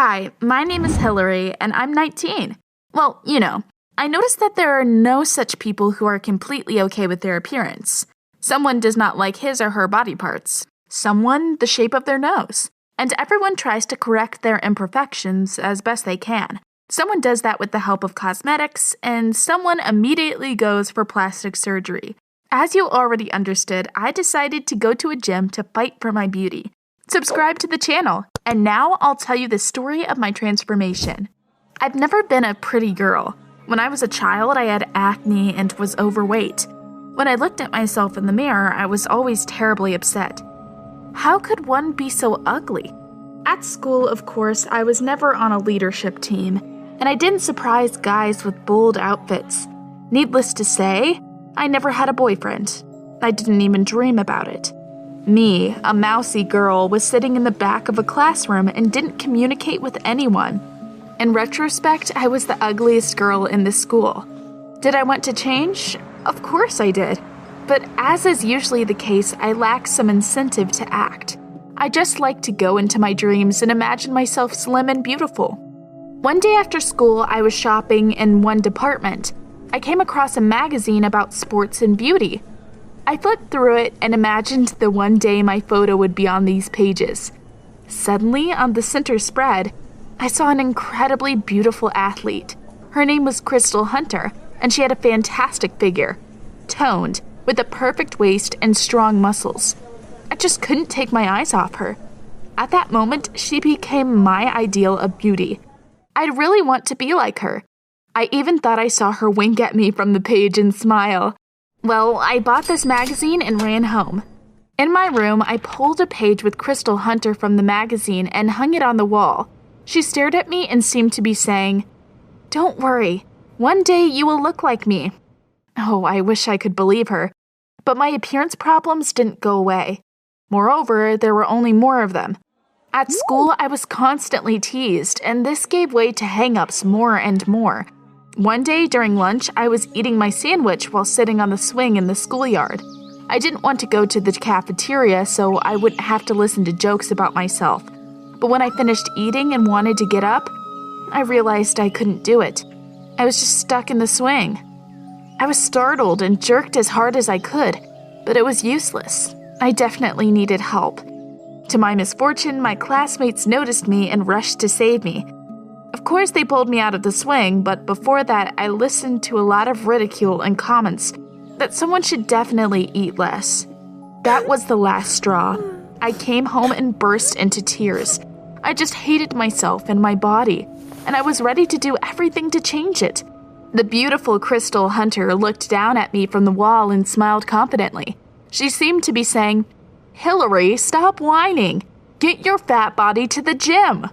Hi, my name is Hillary, and I'm 19. Well, I noticed that there are no such people who are completely okay with their appearance. Someone does not like his or her body parts. Someone, the shape of their nose. And everyone tries to correct their imperfections as best they can. Someone does that with the help of cosmetics, and someone immediately goes for plastic surgery. As you already understood, I decided to go to a gym to fight for my beauty. Subscribe to the channel, and now I'll tell you the story of my transformation. I've never been a pretty girl. When I was a child, I had acne and was overweight. When I looked at myself in the mirror, I was always terribly upset. How could one be so ugly? At school, of course, I was never on a leadership team, and I didn't surprise guys with bold outfits. Needless to say, I never had a boyfriend. I didn't even dream about it. Me, a mousy girl, was sitting in the back of a classroom and didn't communicate with anyone. In retrospect, I was the ugliest girl in this school. Did I want to change? Of course I did. But as is usually the case, I lacked some incentive to act. I just liked to go into my dreams and imagine myself slim and beautiful. One day after school, I was shopping in one department. I came across a magazine about sports and beauty. I flipped through it and imagined the one day my photo would be on these pages. Suddenly, on the center spread, I saw an incredibly beautiful athlete. Her name was Crystal Hunter, and she had a fantastic figure. Toned, with a perfect waist and strong muscles. I just couldn't take my eyes off her. At that moment, she became my ideal of beauty. I'd really want to be like her. I even thought I saw her wink at me from the page and smile. Well, I bought this magazine and ran home. In my room, I pulled a page with Crystal Hunter from the magazine and hung it on the wall. She stared at me and seemed to be saying, "Don't worry, one day you will look like me." Oh, I wish I could believe her. But my appearance problems didn't go away. Moreover, there were only more of them. At school, I was constantly teased, and this gave way to hang-ups more and more. One day during lunch, I was eating my sandwich while sitting on the swing in the schoolyard. I didn't want to go to the cafeteria so I wouldn't have to listen to jokes about myself. But when I finished eating and wanted to get up, I realized I couldn't do it. I was just stuck in the swing. I was startled and jerked as hard as I could, but it was useless. I definitely needed help. To my misfortune, my classmates noticed me and rushed to save me. Of course, they pulled me out of the swing, but before that, I listened to a lot of ridicule and comments that someone should definitely eat less. That was the last straw. I came home and burst into tears. I just hated myself and my body, and I was ready to do everything to change it. The beautiful Crystal Hunter looked down at me from the wall and smiled confidently. She seemed to be saying, "Hillary, stop whining. Get your fat body to the gym."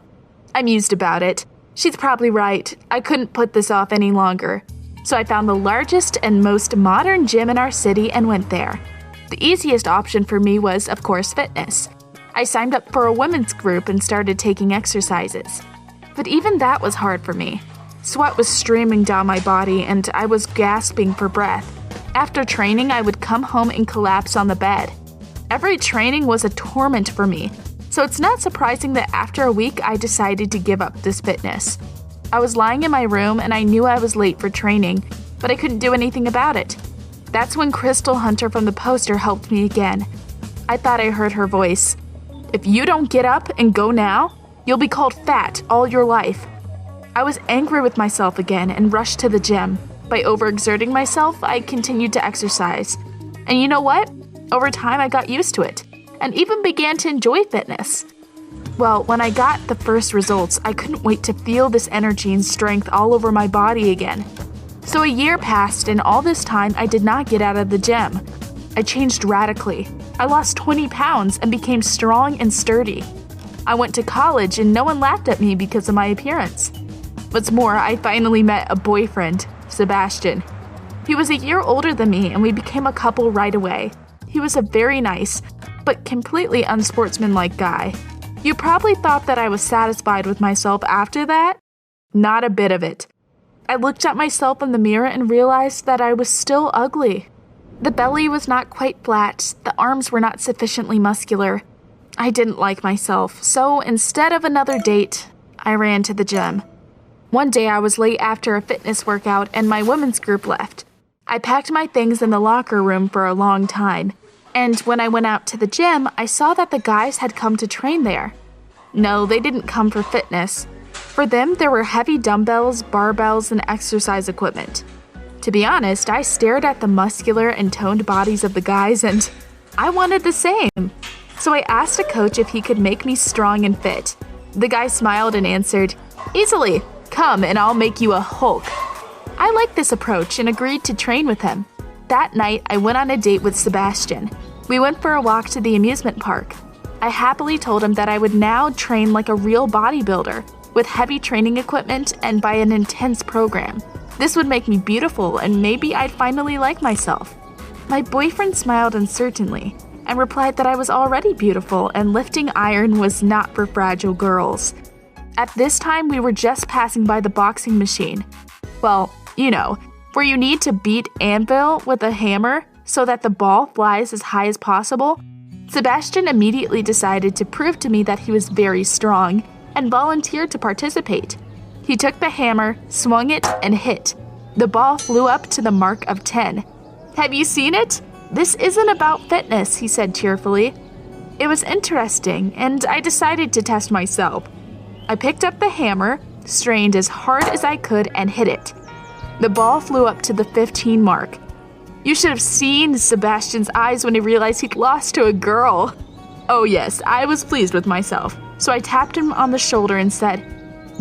I mused about it. She's probably right. I couldn't put this off any longer. So I found the largest and most modern gym in our city and went there. The easiest option for me was, of course, fitness. I signed up for a women's group and started taking exercises. But even that was hard for me. Sweat was streaming down my body and I was gasping for breath. After training, I would come home and collapse on the bed. Every training was a torment for me. So it's not surprising that after a week, I decided to give up this fitness. I was lying in my room and I knew I was late for training, but I couldn't do anything about it. That's when Crystal Hunter from the poster helped me again. I thought I heard her voice. "If you don't get up and go now, you'll be called fat all your life." I was angry with myself again and rushed to the gym. By overexerting myself, I continued to exercise. And you know what? Over time, I got used to it. And even began to enjoy fitness. Well, when I got the first results, I couldn't wait to feel this energy and strength all over my body again. So a year passed, and all this time, I did not get out of the gym. I changed radically. I lost 20 pounds and became strong and sturdy. I went to college, and no one laughed at me because of my appearance. What's more, I finally met a boyfriend, Sebastian. He was a year older than me, and we became a couple right away. He was a very nice, but completely unsportsmanlike guy. You probably thought that I was satisfied with myself after that? Not a bit of it. I looked at myself in the mirror and realized that I was still ugly. The belly was not quite flat, the arms were not sufficiently muscular. I didn't like myself, so instead of another date, I ran to the gym. One day I was late after a fitness workout and my women's group left. I packed my things in the locker room for a long time, and when I went out to the gym, I saw that the guys had come to train there. No, they didn't come for fitness. For them, there were heavy dumbbells, barbells, and exercise equipment. To be honest, I stared at the muscular and toned bodies of the guys and I wanted the same. So I asked a coach if he could make me strong and fit. The guy smiled and answered, "Easily, come and I'll make you a Hulk." I liked this approach and agreed to train with him. That night, I went on a date with Sebastian. We went for a walk to the amusement park. I happily told him that I would now train like a real bodybuilder, with heavy training equipment and by an intense program. This would make me beautiful and maybe I'd finally like myself. My boyfriend smiled uncertainly and replied that I was already beautiful and lifting iron was not for fragile girls. At this time, we were just passing by the boxing machine. Well, you know, where you need to beat anvil with a hammer so that the ball flies as high as possible. Sebastian immediately decided to prove to me that he was very strong and volunteered to participate. He took the hammer, swung it, and hit. The ball flew up to the mark of 10. "Have you seen it? This isn't about fitness," he said cheerfully. It was interesting, and I decided to test myself. I picked up the hammer, strained as hard as I could, and hit it. The ball flew up to the 15 mark. You should have seen Sebastian's eyes when he realized he'd lost to a girl. Oh yes, I was pleased with myself, so I tapped him on the shoulder and said,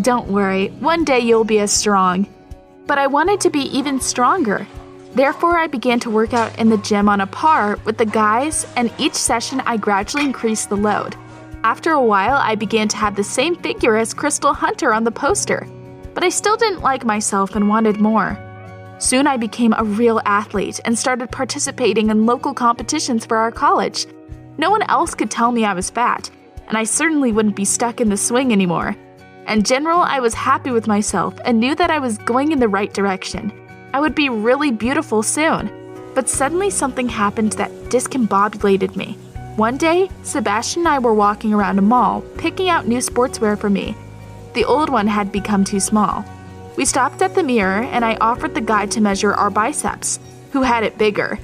"Don't worry, one day you'll be as strong." But I wanted to be even stronger. Therefore, I began to work out in the gym on a par with the guys, and each session I gradually increased the load. After a while, I began to have the same figure as Crystal Hunter on the poster, but I still didn't like myself and wanted more. Soon I became a real athlete and started participating in local competitions for our college. No one else could tell me I was fat, and I certainly wouldn't be stuck in the swing anymore. In general, I was happy with myself and knew that I was going in the right direction. I would be really beautiful soon. But suddenly something happened that discombobulated me. One day, Sebastian and I were walking around a mall, picking out new sportswear for me. The old one had become too small. We stopped at the mirror and I offered the guy to measure our biceps, who had it bigger.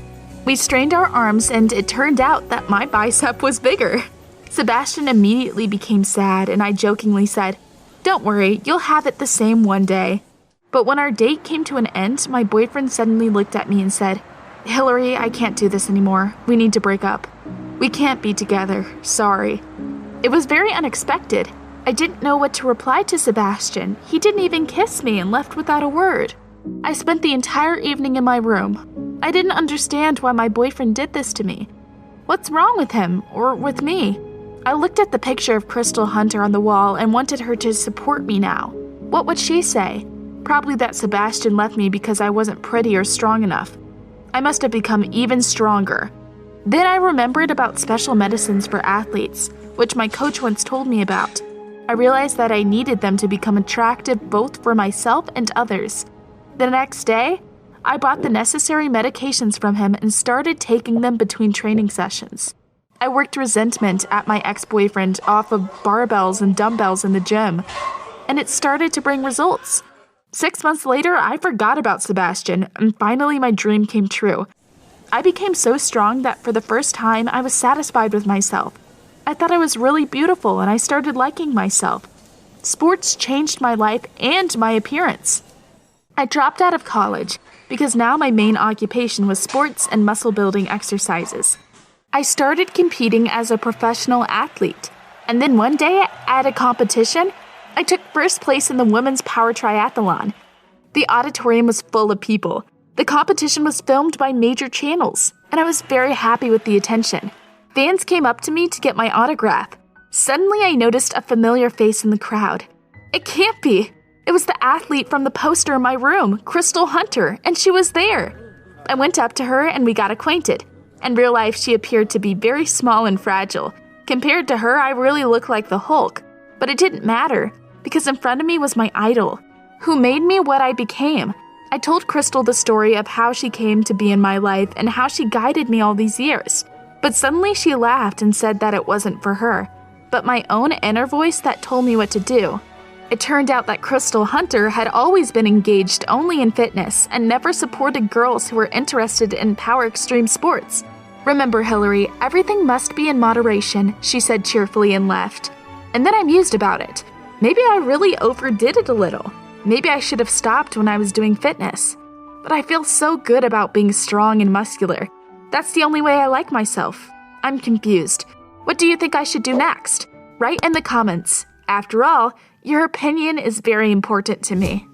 We strained our arms and it turned out that my bicep was bigger. Sebastian immediately became sad and I jokingly said, "Don't worry, you'll have it the same one day." But when our date came to an end, my boyfriend suddenly looked at me and said, "Hillary, I can't do this anymore. We need to break up. We can't be together. Sorry." It was very unexpected. I didn't know what to reply to Sebastian. He didn't even kiss me and left without a word. I spent the entire evening in my room. I didn't understand why my boyfriend did this to me. What's wrong with him or with me? I looked at the picture of Crystal Hunter on the wall and wanted her to support me now. What would she say? Probably that Sebastian left me because I wasn't pretty or strong enough. I must have become even stronger. Then I remembered about special medicines for athletes, which my coach once told me about. I realized that I needed them to become attractive both for myself and others. The next day, I bought the necessary medications from him and started taking them between training sessions. I worked resentment at my ex-boyfriend off of barbells and dumbbells in the gym, and it started to bring results. 6 months later, I forgot about Sebastian, and finally my dream came true. I became so strong that for the first time, I was satisfied with myself. I thought I was really beautiful, and I started liking myself. Sports changed my life and my appearance. I dropped out of college because now my main occupation was sports and muscle-building exercises. I started competing as a professional athlete, and then one day at a competition, I took first place in the women's power triathlon. The auditorium was full of people. The competition was filmed by major channels, and I was very happy with the attention. Fans came up to me to get my autograph. Suddenly, I noticed a familiar face in the crowd. It can't be. It was the athlete from the poster in my room, Crystal Hunter, and she was there. I went up to her and we got acquainted. In real life, she appeared to be very small and fragile. Compared to her, I really looked like the Hulk. But it didn't matter, because in front of me was my idol, who made me what I became. I told Crystal the story of how she came to be in my life and how she guided me all these years. But suddenly she laughed and said that it wasn't for her, but my own inner voice that told me what to do. It turned out that Crystal Hunter had always been engaged only in fitness and never supported girls who were interested in power extreme sports. "Remember, Hillary, everything must be in moderation," she said cheerfully and left. And then I mused about it. Maybe I really overdid it a little. Maybe I should have stopped when I was doing fitness. But I feel so good about being strong and muscular. That's the only way I like myself. I'm confused. What do you think I should do next? Write in the comments. After all, your opinion is very important to me.